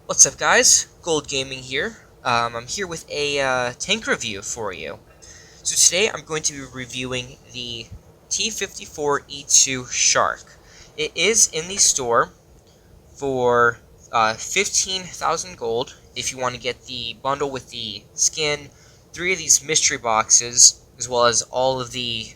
What's up, guys? Gold Gaming here. I'm here with a tank review for you. So today I'm going to be reviewing the T54E2 Shark. It is in the store for 15,000 gold if you want to get the bundle with the skin, 3 of these mystery boxes, as well as all of the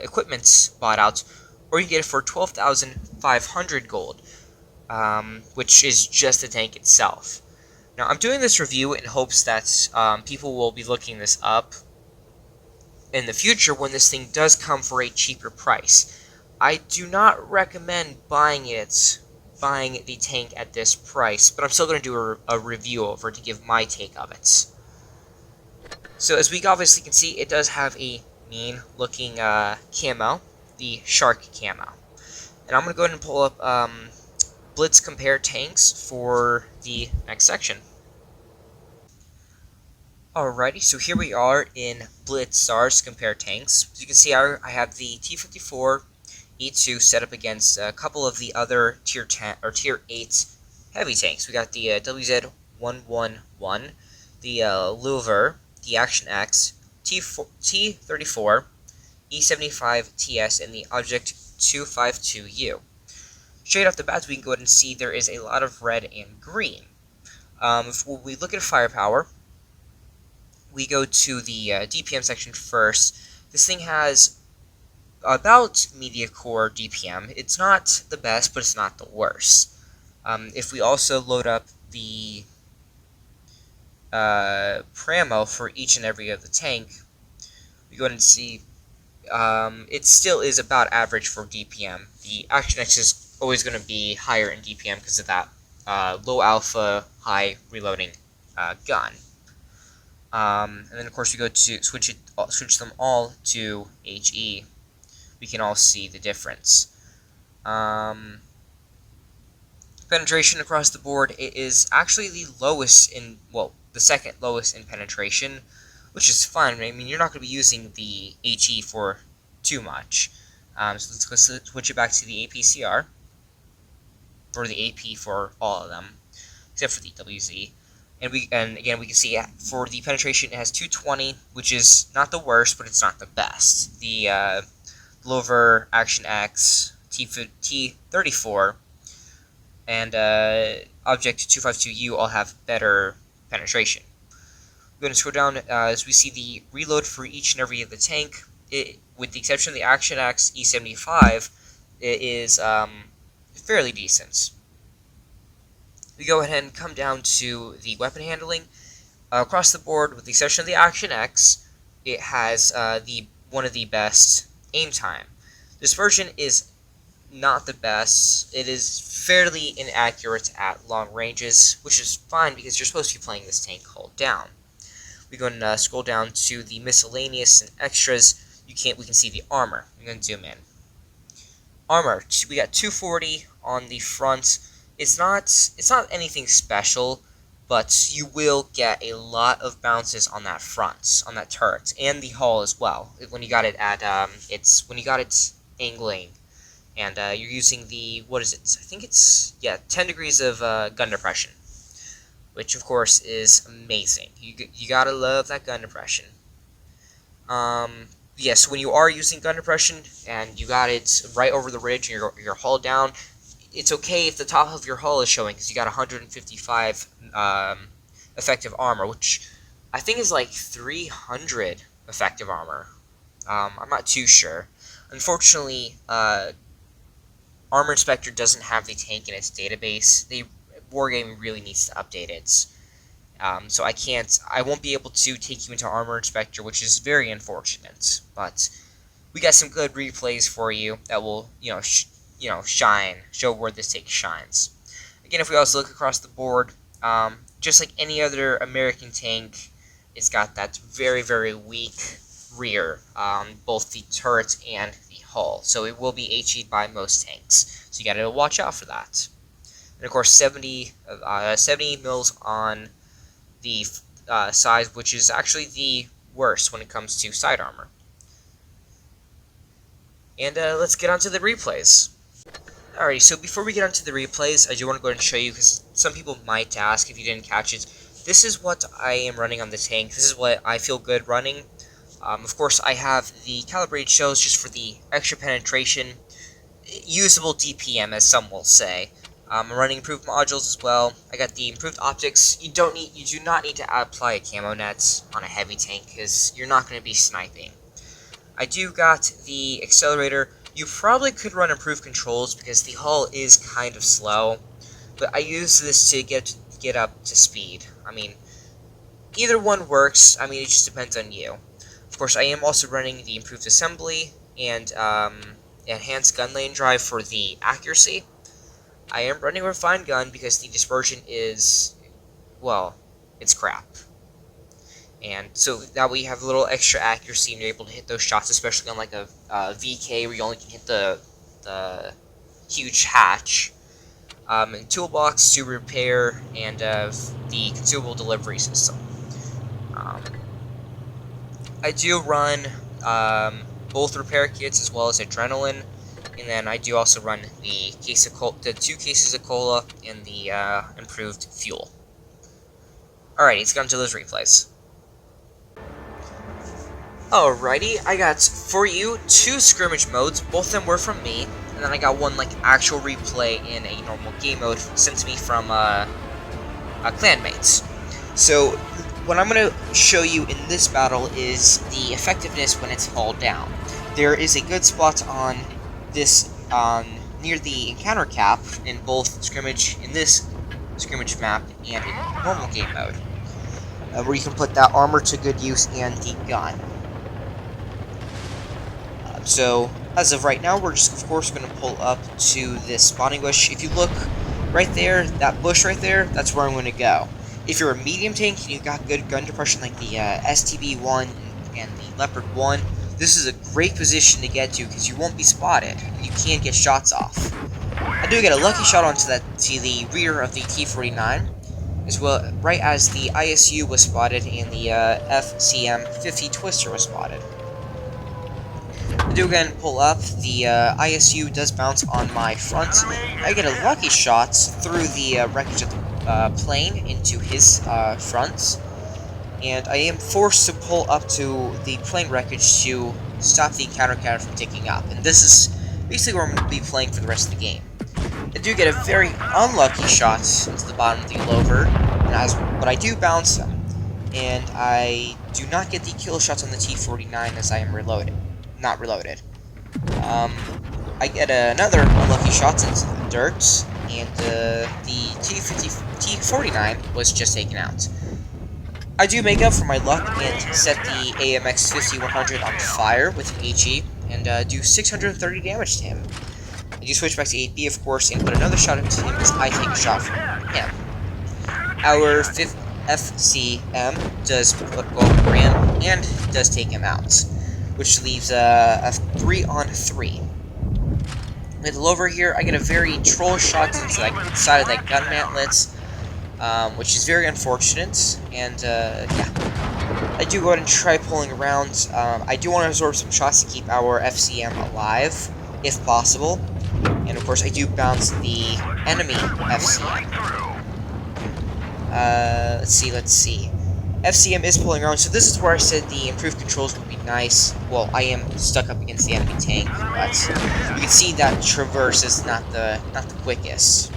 equipments bought out, or you can get it for 12,500 gold, which is just the tank itself. Now, I'm doing this review in hopes that people will be looking this up in the future when this thing does come for a cheaper price. I do not recommend buying the tank at this price, but I'm still going to do a review over to give my take of it. So as we obviously can see, it does have a mean looking camo, the shark camo. And I'm going to go ahead and pull up Blitz compare tanks for the next section. Alrighty, so here we are in Blitz SARS compare tanks. As you can see, I have the T54E2 set up against a couple of the other Tier 10 or Tier 8 heavy tanks. We got the WZ111, the Louver, the Action X, T34, E75TS, and the Object T54E2. Straight off the bat, we can go ahead and see there is a lot of red and green. If we look at firepower, we go to the DPM section first. This thing has about media core DPM. It's not the best, but it's not the worst. If we also load up the Pramo for each and every of the tank, we go ahead and see it still is about average for DPM. The Action X is always going to be higher in DPM because of that low alpha, high reloading gun. And then of course we go to switch them all to HE. We can all see the difference. Penetration across the board, it is actually the lowest in, well, the second lowest in penetration, which is fine. I mean, you're not going to be using the HE for too much. So let's go switch it back to the APCR, or the AP for all of them, except for the WZ. And again, we can see for the penetration, it has 220, which is not the worst, but it's not the best. The Louver, Action X, T34, and Object T54E2 all have better penetration. We're going to scroll down as we see the reload for each and every of the tank. With the exception of the Action X E75, it is fairly decent. We go ahead and come down to the weapon handling. Across the board, with the exception of the Action X, it has one of the best aim time. This version is not the best. It is fairly inaccurate at long ranges, which is fine because you're supposed to be playing this tank hull down. We go and scroll down to the miscellaneous and extras. We can see the armor. I'm going to zoom in. Armor. We got 240 on the front. It's not anything special, but you will get a lot of bounces on that front, on that turret, and the hull as well. When you got it at when you got it angling, and you're using the, what is it? I think it's 10 degrees of gun depression, which of course is amazing. You gotta love that gun depression. Yes, when you are using gun depression and you got it right over the ridge and you're hull down, it's okay if the top of your hull is showing because you got 155 effective armor, which I think is like 300 effective armor. I'm not too sure. Unfortunately, Armor Inspector doesn't have the tank in its database. Wargaming really needs to update it. So I won't be able to take you into Armor Inspector, which is very unfortunate. But we got some good replays for you that will, show where this tank shines. Again, if we also look across the board, just like any other American tank, it's got that very, very weak rear, both the turret and the hull. So it will be HE'd by most tanks. So you gotta watch out for that. And of course, 70 mils on the side, which is actually the worst when it comes to side armor. And let's get on to the replays. Alrighty, so before we get onto the replays, I do want to go ahead and show you, because some people might ask if you didn't catch it. This is what I am running on the tank. This is what I feel good running. Of course, I have the calibrated shells just for the extra penetration, usable DPM, as some will say. I'm running improved modules as well. I got the improved optics. You do not need to apply a camo net on a heavy tank, because you're not going to be sniping. I do got the accelerator. You probably could run improved controls because the hull is kind of slow, but I use this to get up to speed. I mean, either one works. I mean, it just depends on you. Of course, I am also running the improved assembly and enhanced gun lane drive for the accuracy. I am running a refined gun because the dispersion is, well, it's crap. And so that way you have a little extra accuracy and you're able to hit those shots, especially on like a VK where you only can hit the huge hatch. And toolbox to repair, and the consumable delivery system. I do run both repair kits as well as adrenaline, and then I do also run the 2 cases of cola and the improved fuel. Alrighty, let's get on to those replays. Alrighty, I got for you 2 scrimmage modes. Both of them were from me, and then I got one like actual replay in a normal game mode sent to me from clanmates. So what I'm going to show you in this battle is the effectiveness when it's hauled down. There is a good spot on this near the encounter cap in both scrimmage, in this scrimmage map and in normal game mode, where you can put that armor to good use and the gun. So, as of right now, we're just, of course, going to pull up to this spawning bush. If you look right there, that bush right there, that's where I'm going to go. If you're a medium tank and you've got good gun depression like the STB-1 and the Leopard 1, this is a great position to get to because you won't be spotted. You can get shots off. I do get a lucky shot onto the rear of the T49, as well, right as the ISU was spotted and the FCM-50 Twister was spotted. I do again pull up, the ISU does bounce on my front. I get a lucky shot through the wreckage of the plane into his front, and I am forced to pull up to the plane wreckage to stop the encounter counter from ticking up, and this is basically where I'm going to be playing for the rest of the game. I do get a very unlucky shot into the bottom of the lover, but I do bounce him, and I do not get the kill shots on the T49 as I am not reloaded. I get another unlucky shot into the dirt, and the T49 was just taken out. I do make up for my luck and set the AMX 5100 on fire with an HE, and do 630 damage to him. I do switch back to 8B, of course, and put another shot into him as I take a shot from him. Our 5th FCM does go over him and does take him out, which leaves a 3-on-3. With the lover here, I get a very troll shot into the side of that gun mantlet, which is very unfortunate, and yeah. I do go ahead and try pulling around. I do want to absorb some shots to keep our FCM alive, if possible, and of course I do bounce the enemy FCM. Let's see. FCM is pulling around, so this is where I said the improved controls would be nice. Well, I am stuck up against the enemy tank, but you can see that traverse is not the quickest,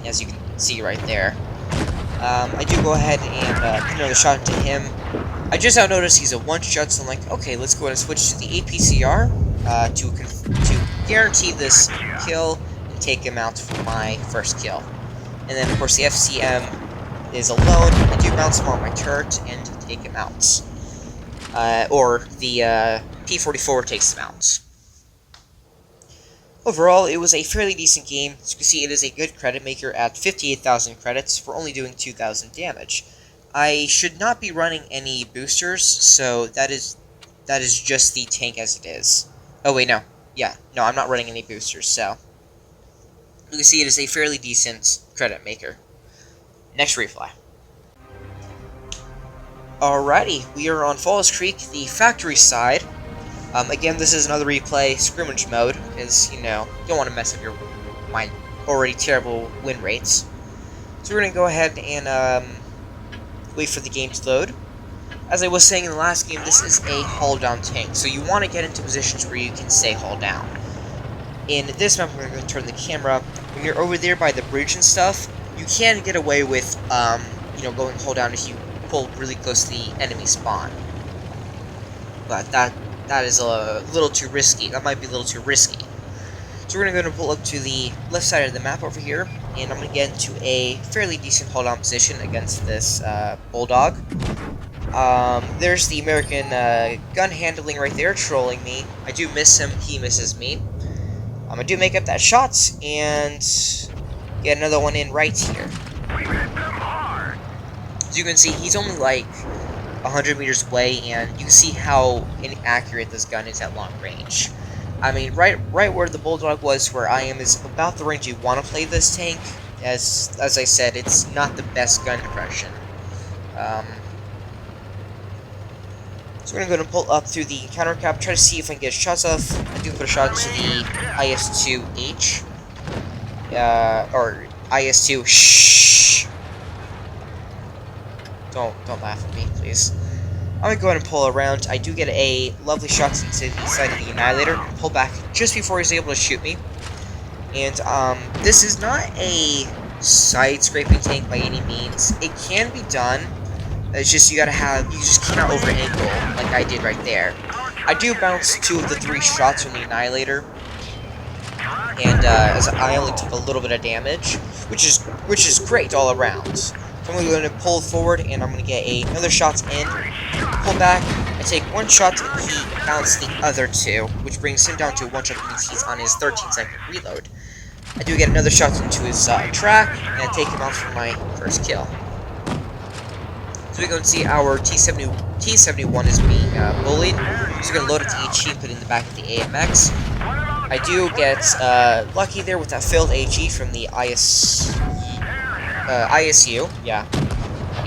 as you can see right there. I do go ahead and put another shot into him. I just now noticed he's a one-shot, so I'm like, okay, let's go ahead and switch to the APCR to guarantee this kill and take him out for my first kill. And then, of course, the FCM is alone. I do bounce him on my turret and take him out. Or the P44 takes him out. Overall, it was a fairly decent game. As you can see, it is a good credit maker at 58,000 credits for only doing 2,000 damage. I should not be running any boosters, so that is just the tank as it is. Oh wait, no. Yeah, no, I'm not running any boosters, so you can see it is a fairly decent credit maker. Next replay. Alrighty, we are on Falls Creek, the factory side. Again, this is another replay, scrimmage mode, because, you know, you don't want to mess up my already terrible win rates. So we're going to go ahead and wait for the game to load. As I was saying in the last game, this is a hull-down tank, so you want to get into positions where you can stay hull-down. In this map, we're going to turn the camera. When you're over there by the bridge and stuff, you can get away with, you know, going hull-down if you pull really close to the enemy spawn. But that is a little too risky. That might be a little too risky. So we're going to pull up to the left side of the map over here, and I'm going to get into a fairly decent hold-on position against this Bulldog. There's the American gun handling right there, trolling me. I do miss him, he misses me. I do make up that shot, and get another one in right here. As you can see, he's only like 100 meters away, and you can see how inaccurate this gun is at long range. I mean, right where the Bulldog was, where I am, is about the range you want to play this tank. As I said, it's not the best gun impression. So we're going to pull up through the counter cap, try to see if I can get shots off. I do put a shot to the IS-2H. Or IS-2, shh! Don't laugh at me, please. I'm going to go ahead and pull around. I do get a lovely shot into the side of the Annihilator, and pull back just before he's able to shoot me. And, this is not a side-scraping tank by any means. It can be done. It's just you just cannot over-angle like I did right there. I do bounce 2 of the 3 shots from the Annihilator, and as I only took a little bit of damage, which is great all around. So I'm going to pull forward, and I'm going to get another shot in, pull back, I take 1 shot, and he bounced the other 2, which brings him down to 1 shot because he's on his 13-second reload. I do get another shot into his track, and I take him out for my first kill. So we go and see our T71 is being bullied. So we're going to load up the HE and put it in the back of the AMX. I do get lucky there with that failed HE from the ISU, yeah.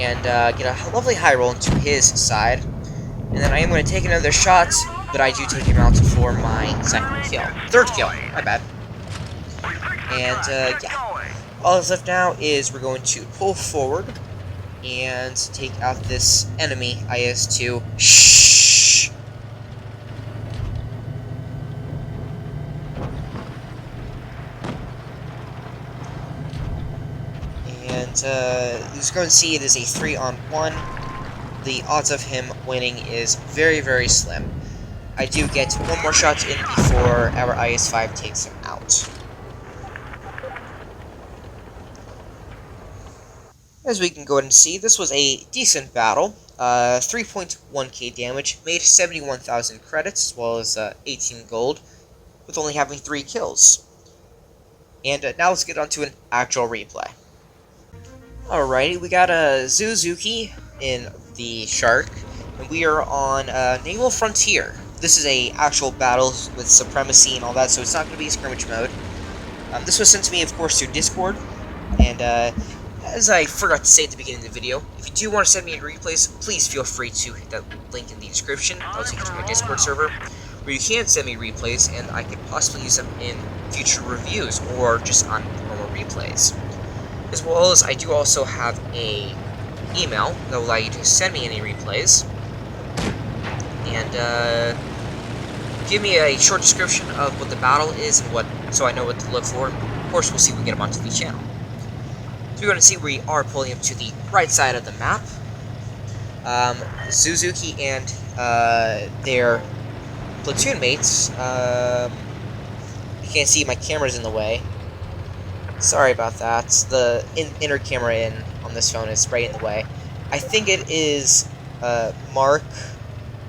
And get a lovely high roll into his side. And then I am going to take another shot, but I do take him out for my 2nd kill. 3rd kill, my bad. And yeah. All that's left now is we're going to pull forward and take out this enemy IS-2. Shh. And as you can see, it is a 3-on-1. The odds of him winning is very, very slim. I do get 1 more shot in before our IS-5 takes him out. As we can go ahead and see, this was a decent battle. 3.1k damage, made 71,000 credits, as well as 18 gold, with only having 3 kills. And now let's get on to an actual replay. Alrighty, we got a Suzuki in the Shark, and we are on Naval Frontier. This is a actual battle with supremacy and all that, so it's not going to be a scrimmage mode. This was sent to me, of course, through Discord, and as I forgot to say at the beginning of the video, if you do want to send me any replays, please feel free to hit that link in the description. I'll take you to my Discord server, where you can send me replays, and I could possibly use them in future reviews, or just on normal replays. As well as, I do also have a email that will allow you to send me any replays, and give me a short description of what the battle is, and so I know what to look for. Of course, we'll see if we can get them onto the channel. So we're going to see we are pulling up to the right side of the map. Suzuki and their platoon mates. You can't see, my camera's in the way. Sorry about that. The inner camera on this phone is right in the way. I think it is Mark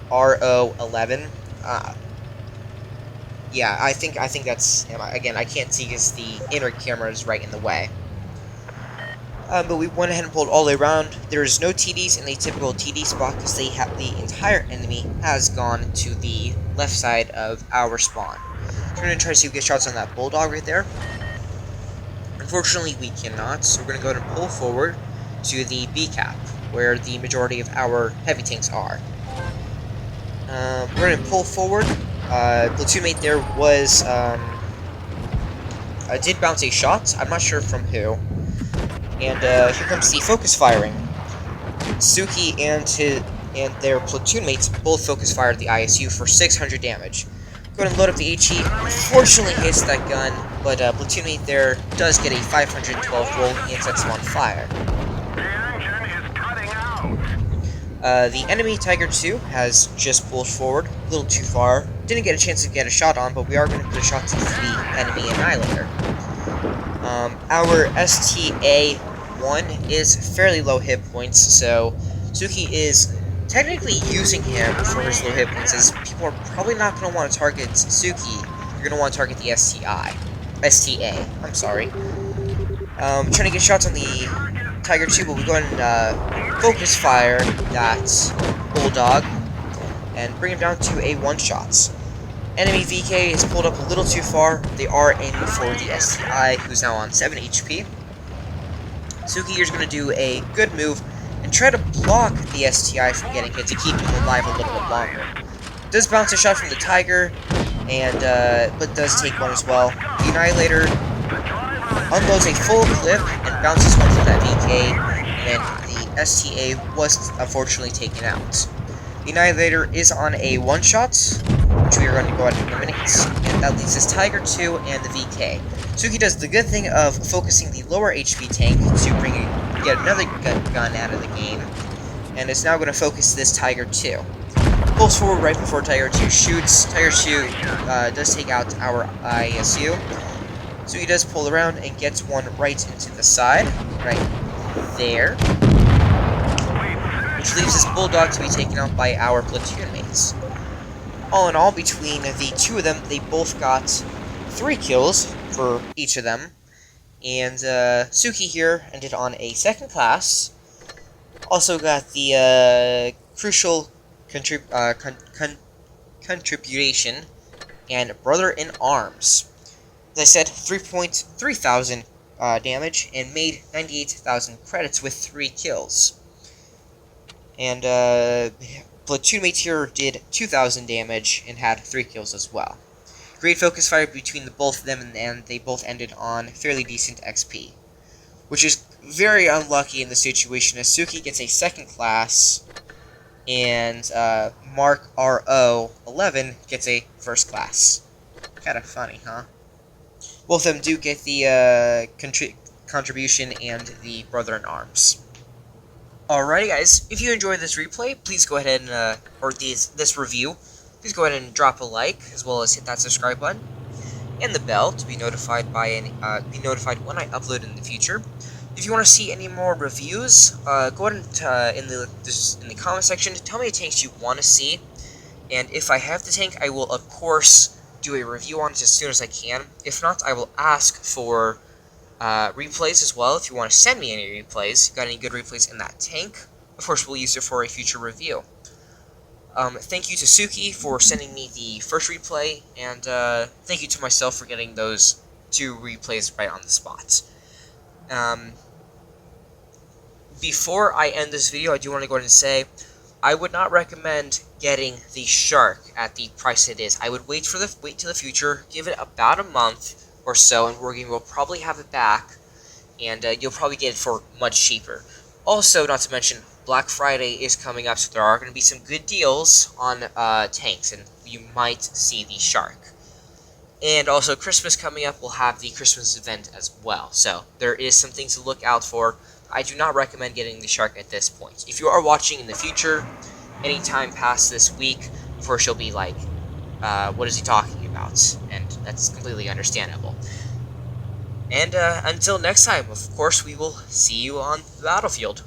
RO11. Yeah, I think that's him. Again, I can't see because the inner camera is right in the way. But we went ahead and pulled all the way around. There's no TDs in the typical TD spot because the entire enemy has gone to the left side of our spawn. So we're going to try to see if we get shots on that Bulldog right there. Unfortunately, we cannot, so we're going to go ahead and pull forward to the B cap, where the majority of our heavy tanks are. We're going to pull forward, platoon mate there was, did bounce a shot. I'm not sure from who. And here comes the focus firing. Suki and their platoon mates both focus fired the ISU for 600 damage. Go ahead and load up the HE. Unfortunately hits that gun, but platoon mate there does get a 512 roll and sets him on fire. The enemy Tiger 2 has just pulled forward a little too far. Didn't get a chance to get a shot on, but we are going to put a shot to the enemy Annihilator. Our STA-1 is fairly low hit points, so Suki is technically using him for his low hit points, as people are probably not going to want to target Suki. You're going to want to target the STA, I'm sorry. Trying to get shots on the Tiger 2, but we go ahead and focus fire that Bulldog and bring him down to a one-shot. Enemy VK is pulled up a little too far. They are aiming for the STI, who's now on 7 HP. Suki here's going to do a good move and try to block the STI from getting hit to keep him alive a little bit longer. Does bounce a shot from the Tiger, and but does take one as well. The Annihilator unloads a full clip and bounces one from that VK, and the STA was unfortunately taken out. The Annihilator is on a one-shot, which we are going to go ahead and eliminate, and that leaves us Tiger 2 and the VK. Suki does the good thing of focusing the lower HP tank to get another gun out of the game, and is now going to focus this Tiger 2. Pulls forward right before Tiger 2 shoots. Tiger 2 does take out our ISU. Suki does pull around and gets one right into the side, right there, which leaves this Bulldog to be taken out by our platoon mates. All in all, between the two of them, they both got 3 kills for each of them, and Suki here ended on a second class. Also got the crucial contribution and Brother in Arms. As I said, 3,000 damage and made 98,000 credits with 3 kills. And platoon mates here did 2,000 damage and had 3 kills as well. Great focus fire between the both of them, and they both ended on fairly decent XP, which is very unlucky in the situation, as Suki gets a second class, and Mark RO11 gets a first class. Kinda funny, huh? Both of them do get the contribution and the Brother in Arms. Alrighty guys, if you enjoyed this replay, please go ahead and, or this review, please go ahead and drop a like, as well as hit that subscribe button, and the bell to be notified when I upload in the future. If you want to see any more reviews, go ahead and, in the comment section, tell me the tanks you want to see, and if I have the tank, I will of course do a review on it as soon as I can. If not, I will ask for replays as well. If you want to send me any replays, got any good replays in that tank, of course we'll use it for a future review. Thank you to Suki for sending me the first replay, and thank you to myself for getting those 2 replays right on the spot. Before I end this video, I do want to go ahead and say, I would not recommend getting the Shark at the price it is. I would wait till the future, give it about a month or so, and Wargaming will probably have it back, and you'll probably get it for much cheaper. Also, not to mention, Black Friday is coming up, so there are going to be some good deals on tanks, and you might see the Shark. And also, Christmas coming up, we'll have the Christmas event as well, so there is some things to look out for. I do not recommend getting the Shark at this point. If you are watching in the future, anytime past this week, of course you'll be like, what is he talking about? And that's completely understandable. And until next time, of course, we will see you on the battlefield.